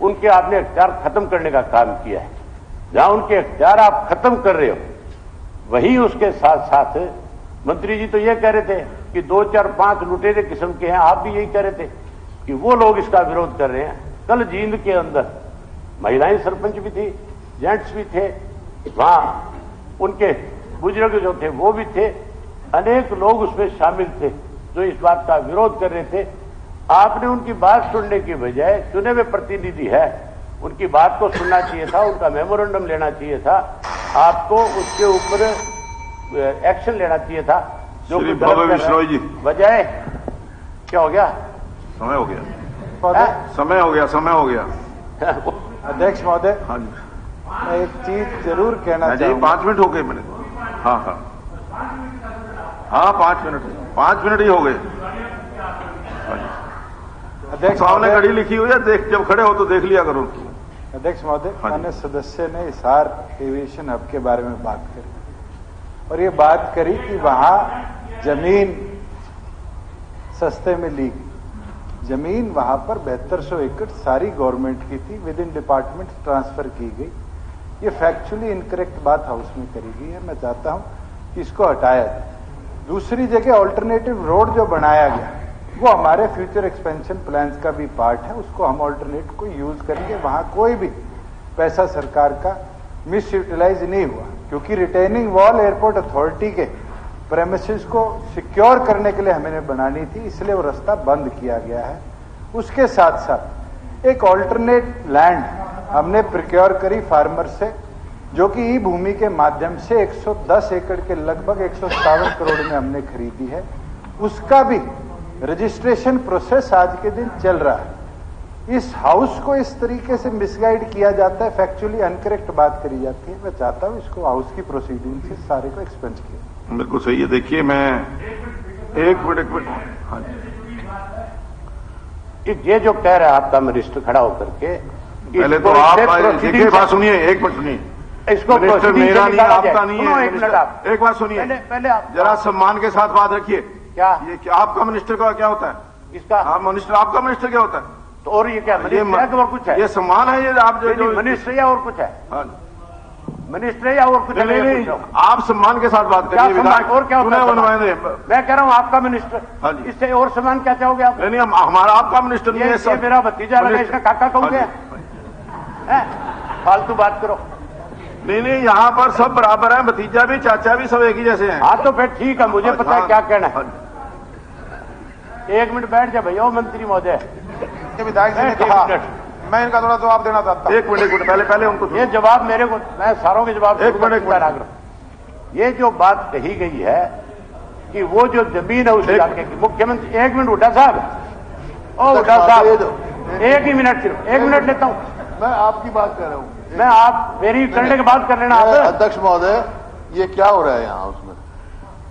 S14: उनके आपने अख्तियार खत्म करने का काम किया है। जहां उनके अख्तियार आप खत्म कर रहे हो, वहीं उसके साथ साथ मंत्री जी तो ये कह रहे थे कि 2, 4, 5 लुटेरे किस्म के हैं। आप भी यही कह रहे थे कि वो लोग इसका विरोध कर रहे हैं। कल जींद के अंदर महिलाएं सरपंच भी थी, जेंट्स भी थे, वहां उनके बुजुर्ग जो थे वो भी थे, अनेक लोग उसमें शामिल थे जो इस बात का विरोध कर रहे थे। आपने उनकी बात सुनने की बजाय, चुने हुए प्रतिनिधि है, उनकी बात को सुनना चाहिए था, उनका मेमोरेंडम लेना चाहिए था, आपको उसके ऊपर एक्शन लेना चाहिए था। जो
S4: विश्नोई जी,
S14: बजाय क्या हो गया?
S4: समय हो गया, समय हो गया, समय हो गया।
S15: अध्यक्ष महोदय,
S4: हाँ जी,
S15: मैं एक चीज जरूर कहना चाहूंगा।
S4: 5 मिनट हो गए मेरे। हाँ हाँ हाँ, 5 मिनट ही हो गए।
S15: अध्यक्ष
S4: सामने घड़ी लिखी हुई है, देख जब खड़े हो तो देख लिया करो।
S15: अध्यक्ष महोदय, माननीय सदस्य ने हिसार एविएशन हब के बारे में बात करी और ये बात करी कि वहां जमीन सस्ते में ली गई। जमीन वहां पर 7200 एकड़ सारी गवर्नमेंट की थी, विद इन डिपार्टमेंट ट्रांसफर की गई। ये फैक्चुअली इनकरेक्ट बात हाउस में करी गई है। मैं चाहता हूं कि इसको हटाया जाए। दूसरी जगह ऑल्टरनेटिव रोड जो बनाया गया वो हमारे फ्यूचर एक्सपेंशन प्लान्स का भी पार्ट है, उसको हम ऑल्टरनेट को यूज करेंगे। वहां कोई भी पैसा सरकार का मिस यूटिलाइज नहीं हुआ, क्योंकि रिटेनिंग वॉल एयरपोर्ट अथॉरिटी के प्रेमिसेस को सिक्योर करने के लिए हमें बनानी थी, इसलिए वो रास्ता बंद किया गया है। उसके साथ साथ एक ऑल्टरनेट लैंड हमने प्रिक्योर करी फार्मर से, जो कि ई भूमि के माध्यम से 110 एकड़ के लगभग 157 करोड़ में हमने खरीदी है। उसका भी रजिस्ट्रेशन प्रोसेस आज के दिन चल रहा है। इस हाउस को इस तरीके से मिसगाइड किया जाता है, फैक्चुअली अनकरेक्ट बात करी जाती है। मैं चाहता हूं इसको हाउस की प्रोसीडिंग से सारे को एक्सपेंस किया।
S4: बिल्कुल सही है। देखिए मैं एक मिनट हाँ
S14: ये जो कह रहा है आपका मिनिस्टर खड़ा होकर के,
S4: पहले तो आप देखिए, बात सुनिए, एक मिनट सुनिए।
S14: इसको
S4: मिनिस्टर मेरा नहीं है, आपका नहीं है।
S14: एक
S4: बात सुनिए,
S14: पहले आप
S4: जरा सम्मान के साथ बात रखिए।
S14: क्या
S4: ये क्या आपका मिनिस्टर का क्या होता है?
S14: इसका
S4: आप मिनिस्टर, आपका मिनिस्टर क्या होता है?
S14: तो और ये क्या मिनिस्टर है और कुछ है?
S4: ये सम्मान है, ये आप जो
S14: मिनिस्टर या और कुछ है? मिनिस्टर या और कुछ
S4: नहीं, आप सम्मान के साथ बात करिए। विधायक
S14: और क्या होता है?
S4: नुमाइंदे,
S14: मैं कह रहा हूँ आपका मिनिस्टर, इससे और सम्मान क्या चाहोगे आप?
S4: नहीं, हमारा आपका मिनिस्टर नहीं है।
S14: ये मेरा भतीजा लगा, इसका काका कहोगे? फालतू बात करो।
S4: नहीं, यहाँ पर सब बराबर है, भतीजा भी चाचा भी सब एक ही जैसे हैं।
S14: हाँ तो फिर ठीक है, मुझे पता है क्या कहना है। 1 मिनट बैठ जा भैया मंत्री महोदय।
S3: विधायक जी ने कहा, मैं इनका थोड़ा जवाब देना चाहता हूँ।
S4: एक मिनट पहले उनको
S14: ये जवाब मेरे को, मैं सारों के जवाब
S4: एक मिनट।
S14: ये जो बात कही गई है कि वो जो जमीन है उस इलाके की, मुख्यमंत्री 1 मिनट हुड्डा साहब, ओ हुड्डा साहब 1 ही मिनट, सिर्फ 1 मिनट लेता हूँ।
S9: मैं आपकी बात कर रहा हूँ,
S14: मैं आप मेरी करने के बाद कर लेना।
S9: अध्यक्ष महोदय, ये क्या हो रहा है यहाँ? उसमें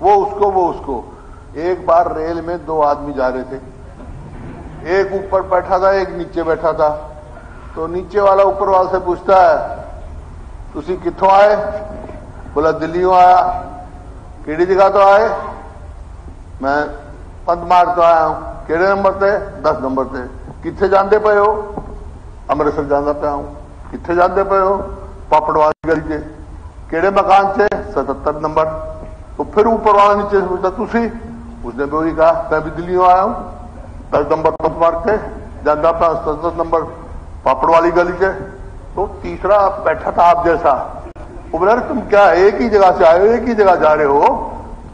S9: वो उसको एक बार रेल में 2 आदमी जा रहे थे, एक ऊपर बैठा था, एक नीचे बैठा था। तो नीचे वाला ऊपर वाले से पूछता है, तुसी कित्थों आए? बोला दिल्लियों आया। केड़ी जगह तो आए? मैं पंतमार तो आया हूं। केड़े नंबर ते? 10 नंबर ते। कित्थे जांदे पे हो? अमृतसर जांदा पे हूं। कित्थे जांदे पे हो? पापड़वाली गली से। केड़े मकान से? 77 नंबर। तो फिर ऊपर वाला नीचे से पूछता, तुसी? उसने भी वही कहा, मैं भी दिल्लियों आया हूं, 10 नंबर पंतमार से, जांदा पे 77 नंबर पापड़ वाली गली से। तो तीसरा बैठा था आप जैसा, वो बोला तुम क्या एक ही जगह से आए हो, एक ही जगह जा रहे हो,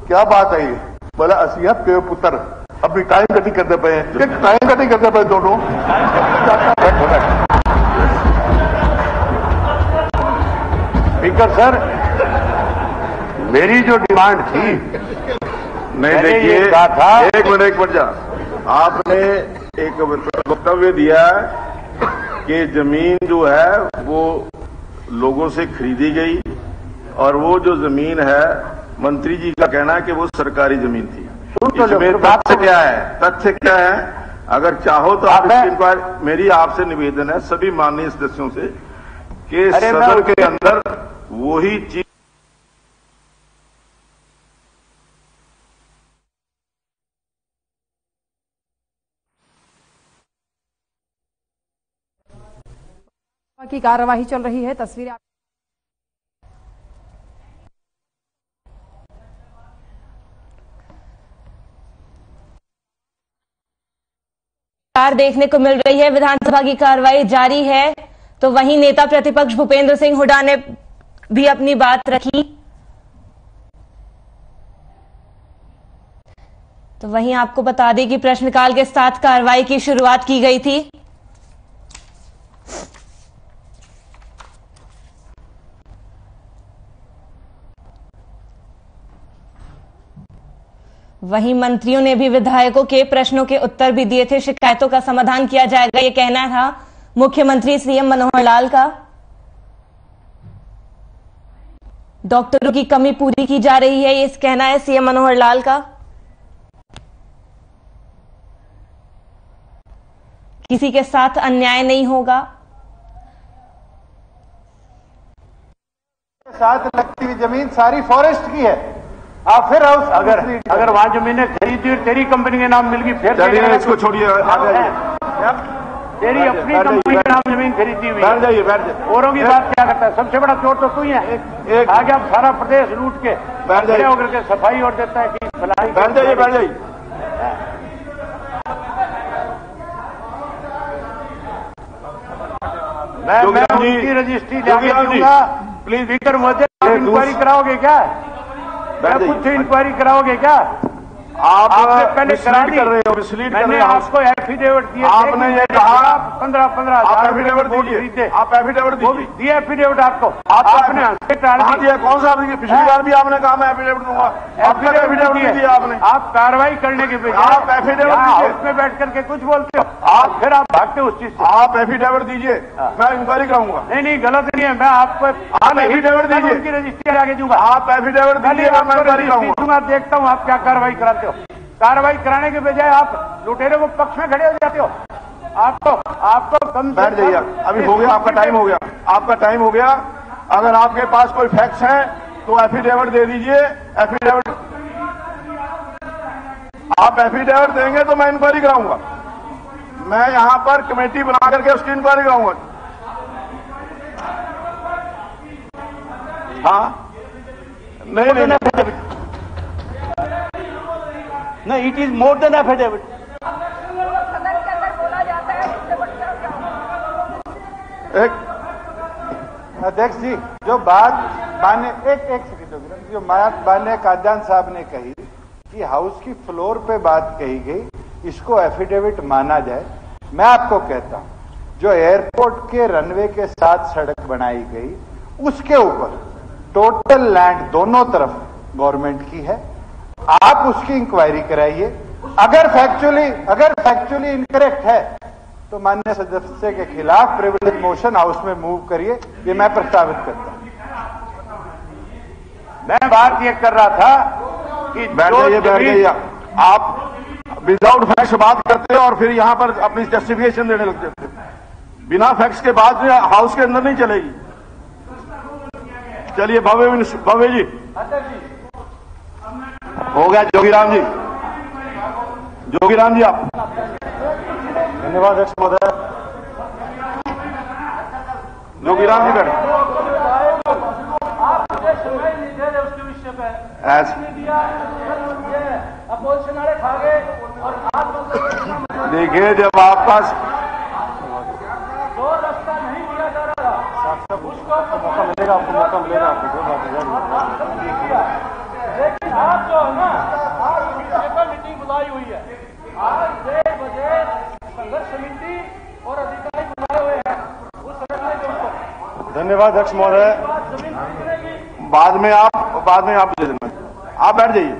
S9: क्या बात है ये? बोला असी पेड़ पुत्र अपनी टाइम कटिंग करते पे, टाइम कटिंग करते पे दोनों।
S14: स्पीकर सर, मेरी जो डिमांड थी,
S4: नहीं देखिए, एक मिनट जा, आपने एक वक्तव्य दिया कि जमीन जो है वो लोगों से खरीदी गई और वो जो जमीन है मंत्री जी का कहना है कि वो सरकारी जमीन थी। इसमें तथ्य क्या है? तथ्य क्या है? अगर चाहो तो आप इंक्वायरी, मेरी आपसे निवेदन है सभी माननीय सदस्यों से कि सदन के अंदर वही चीज
S16: की कार्यवाही चल रही है। तस्वीरें
S12: देखने को मिल रही है। विधानसभा की कार्रवाई जारी है तो वहीं नेता प्रतिपक्ष भूपेंद्र सिंह हुड्डा ने भी अपनी बात रखी। तो वहीं आपको बता दें कि प्रश्नकाल के साथ कार्रवाई की शुरुआत की गई थी। वहीं मंत्रियों ने भी विधायकों के प्रश्नों के उत्तर भी दिए थे। शिकायतों का समाधान किया जाएगा, ये कहना था मुख्यमंत्री सीएम मनोहर लाल का। डॉक्टरों की कमी पूरी की जा रही है, ये कहना है सीएम मनोहर लाल का। किसी के साथ अन्याय नहीं होगा।
S15: साथ लगती हुई जमीन सारी फॉरेस्ट की है। आप फिर हाउस
S14: अगर वहां जमीनें खरीदी और तेरी कंपनी के नाम मिल गई, फिर
S4: चलिए इसको छोड़िए, आ जाइए।
S14: तेरी अपनी कंपनी के नाम जमीन खरीदी हुई,
S4: बैठ जाइए, बैठ जाइए।
S14: औरों की बात क्या करता है? सबसे बड़ा चोर तो तू ही है। आगे आप सारा प्रदेश लूट के
S4: बैठ जाइए,
S14: होकर के सफाई और देता है कि फलाई।
S4: बैठ जाइए, बैठ जाइए।
S14: मैं उनकी रजिस्ट्री लेके दूंगा। प्लीज स्पीकर महोदय, आप इंक्वायरी कराओगे क्या? कुछ इंक्वायरी कराओगे क्या?
S4: आपने
S14: पहले करा दी।
S4: कर रहे हो, मिसलीड कर रहे हो।
S14: आपको एफिडेविट दिए,
S4: आपने ये कहा
S14: 15,000
S4: आप एफिडेविट दीजिए, आप एफिडेविट दीजिए।
S14: दिए एफिडेविट आपको, आपने
S4: कहा दिया? कौन सा? पिछली बार भी आपने कहा मैं एफिडेविट दूंगा, एफिडेविट दिया आपने।
S14: आप कार्रवाई करने के बजाय
S4: आप एफिडेविट
S14: हाउस में बैठ करके कुछ बोलते हो, आप फिर आप भागते हो उस चीज से।
S4: आप एफिडेविट दीजिए, मैं इंक्वायरी कराऊंगा।
S14: नहीं गलत नहीं है, मैं आपको
S4: आप एफिडेविट दीजिए,
S14: उनकी रजिस्ट्री आगे दूंगा।
S4: आप एफिडेविट दीजिए, मैं इंक्वायरी कराऊंगा।
S14: देखता हूँ आप क्या कार्रवाई कराते हो। कार्रवाई कराने के बजाय आप लुटेरों को पक्ष में खड़े हो जाते हो। आपको कम
S4: बैठ जाइए, अभी हो गया आपका टाइम, हो गया आपका टाइम हो गया। अगर आपके पास कोई फैक्ट्स हैं तो एफिडेविट दे दीजिए। एफिडेविट आप एफिडेविट देंगे तो मैं इंक्वायरी कराऊंगा। मैं यहां पर कमेटी बना करके उसकी इंक्वायरी कराऊंगा। हाँ, नहीं,
S14: it is more than affidavit.
S15: अध्यक्ष जी, जो बात माने एक सेकंड, जो बात माननीय कादयान साहब ने कही कि हाउस की फ्लोर पे बात कही गई, इसको एफिडेविट माना जाए। मैं आपको कहता हूं, जो एयरपोर्ट के रनवे के साथ सड़क बनाई गई, उसके ऊपर टोटल लैंड दोनों तरफ गवर्नमेंट की है। आप उसकी इंक्वायरी कराइए। अगर फैक्चुअली इनकरेक्ट है तो माननीय सदस्य के खिलाफ प्रिविलेज मोशन हाउस में मूव करिए, ये मैं प्रस्तावित करता हूं।
S14: मैं बात ये कर रहा था कि
S4: बैठ जाइए, आप विदाउट फैक्ट्स बात करते हो और फिर यहां पर अपनी जस्टिफिकेशन देने लगते थे। बिना फैक्ट्स के बाद हाउस के अंदर नहीं चलेगी। चलिए भव्य जी, हो गया। जोगीराम जी आप।
S15: धन्यवाद अध्यक्ष महोदय।
S4: जोगीराम जी बैठ।
S8: आप मुझे समय नहीं दे रहे उसके विषय पे। अपोजिशन वाले खा गए और आप
S4: देखिए, जब आपका
S8: जो रास्ता नहीं दिया जा रहा उसको
S15: मौका मिलेगा, आपको मौका मिलेगा,
S8: लेकिन आप जो है ना, आप मीटिंग बुलाई हुई है। आज 1 बजे संघर्ष समिति और अधिकारी बुलाए हुए हैं। उस समय
S15: धन्यवाद अध्यक्ष महोदय।
S17: बाद में आप दे देना, आप बैठ जाइए।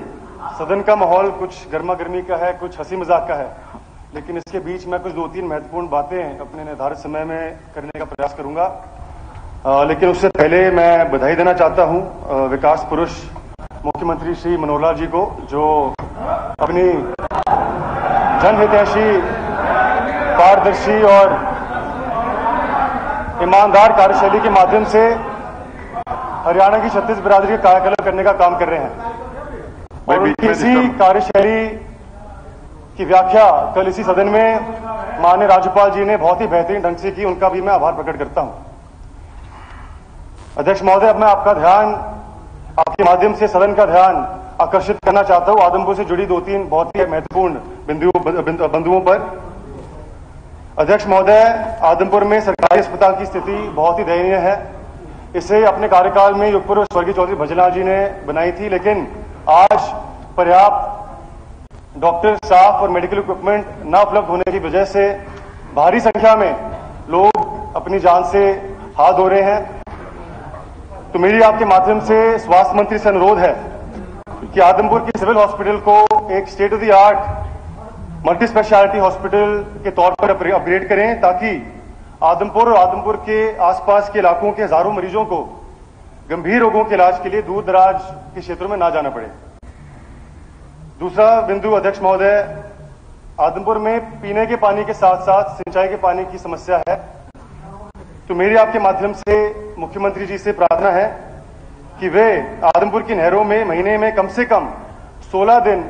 S18: सदन का माहौल कुछ गर्मा गर्मी का है, कुछ हंसी मजाक का है, लेकिन इसके बीच में कुछ 2-3 महत्वपूर्ण बातें अपने निर्धारित समय में करने का प्रयास करूंगा। लेकिन उससे पहले मैं बधाई देना चाहता हूं विकास पुरुष मुख्यमंत्री श्री मनोहर लाल जी को, जो अपनी जनहितैषी, पारदर्शी और ईमानदार कार्यशैली के माध्यम से हरियाणा की 36 बिरादरी का कायाकल्प करने का काम कर रहे हैं। और उनकी इसी कार्यशैली की व्याख्या कल इसी सदन में माननीय राज्यपाल जी ने बहुत ही बेहतरीन ढंग से की, उनका भी मैं आभार प्रकट करता हूं। अध्यक्ष महोदय, अब मैं आपका ध्यान, आपके माध्यम से सदन का ध्यान आकर्षित करना चाहता हूं आदमपुर से जुड़ी 2-3 बहुत ही महत्वपूर्ण बिंदुओं पर। अध्यक्ष महोदय, आदमपुर में सरकारी अस्पताल की स्थिति बहुत ही दयनीय है। इसे अपने कार्यकाल में युगपूर्व स्वर्गीय चौधरी भजनलाल जी ने बनाई थी, लेकिन आज पर्याप्त डॉक्टर, स्टाफ और मेडिकल इक्विपमेंट न उपलब्ध होने की वजह से भारी संख्या में लोग अपनी जान से हाथ धो रहे हैं। तो मेरी आपके माध्यम से स्वास्थ्य मंत्री से अनुरोध है कि आदमपुर की सिविल हॉस्पिटल को एक state of the art multi speciality hospital के तौर पर अपग्रेड करें, ताकि आदमपुर और आदमपुर के आसपास के इलाकों के हजारों मरीजों को गंभीर रोगों के इलाज के लिए दूर दराज के क्षेत्रों में ना जाना पड़े। दूसरा बिंदु अध्यक्ष महोदय, आदमपुर में पीने के पानी के साथ साथ सिंचाई के पानी की समस्या है। तो मेरी आपके माध्यम से मुख्यमंत्री जी से प्रार्थना है कि वे आदमपुर की नहरों में महीने में कम से कम 16 दिन